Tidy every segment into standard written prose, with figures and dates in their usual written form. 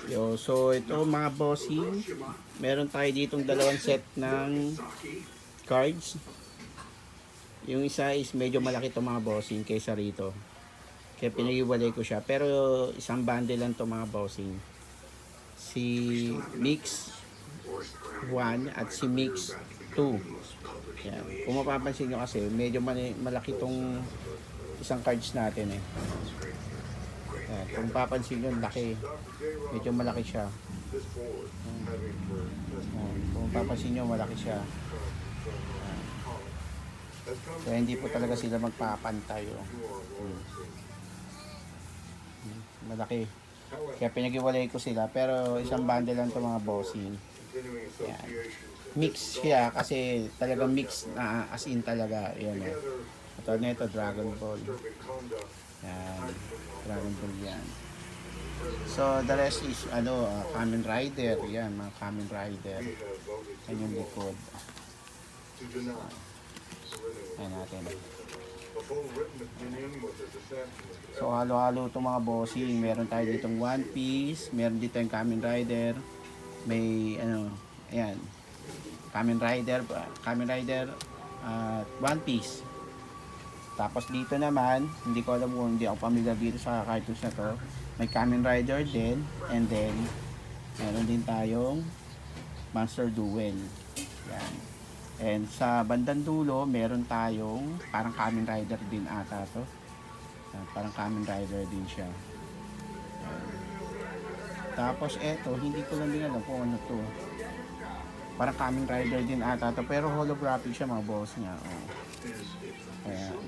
So ito mga bossing, meron tayo ditong dalawang set ng cards. Yung isa is medyo malaki to mga bossing kaysa rito. Kaya pinag-iwalay ko siya. Pero isang bundle lang to mga bossing. Si Mix 1 at si Mix 2. Yan. Kung mapapansin nyo kasi, medyo malaki tong isang cards natin eh. Yan. Kung papansin nyo, laki. Medyo malaki siya. Yan. Kung papansin nyo, malaki siya. Yan. Kaya hindi po talaga sila magpapantay. Oh. Malaki. Kaya pinag-iwalay ko sila. Pero isang bundle lang to mga bossing. Yan. Mix siya kasi talagang mix na as in talaga. Yan eh. Ito na ito, Dragon Ball. Yan. Dragon Ball yan. So the rest is Kamen Rider. Yan, mga Kamen Rider. Yan yung likod. Yan natin. So halo-halo itong mga bossing. Meron tayo ditong One Piece. Meron dito yung Kamen Rider. May ayan. Kamen Rider One Piece. Tapos dito naman, hindi ko alam kung hindi ako familiar dito sa cartoons na to. May Kamen Rider din, and then meron din tayong Monster Duel. Yan. And sa bandang dulo, meron tayong parang Kamen Rider din ata to. Yan, parang Kamen Rider din siya. Yan. Tapos eto, hindi ko lang din alam kung ano to. Parang Kamen Rider din ata to, pero holographic siya mga boss niya. Oh. Ayan.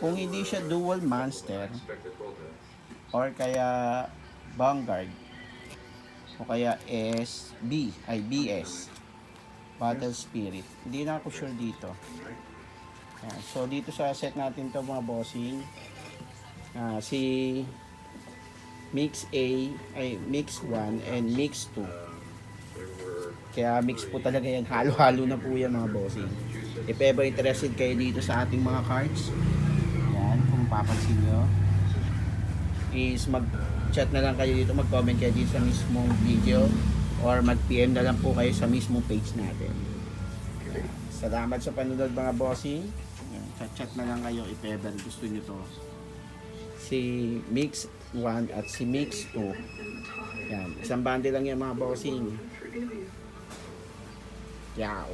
Kung hindi siya Dual Monster or kaya Vanguard o kaya BS Battle Spirit, hindi na ako sure dito. Ayan. So dito sa set natin to mga bossing, si Mix Mix 1 and Mix 2. Kaya mix po talaga yan, halo-halo na po yan mga bossing. If ever interested kayo dito sa ating mga cards, yan, kung papansin nyo, is mag-chat na lang kayo dito, mag-comment kayo dito sa mismong video, or mag-PM na lang po kayo sa mismong page natin. Yan. Salamat sa panunod mga bossing. Chat na lang kayo if ever gusto nyo to. Si Mix 1 at si Mix 2. Yan, isang bundle lang yan mga bossing. Ciao.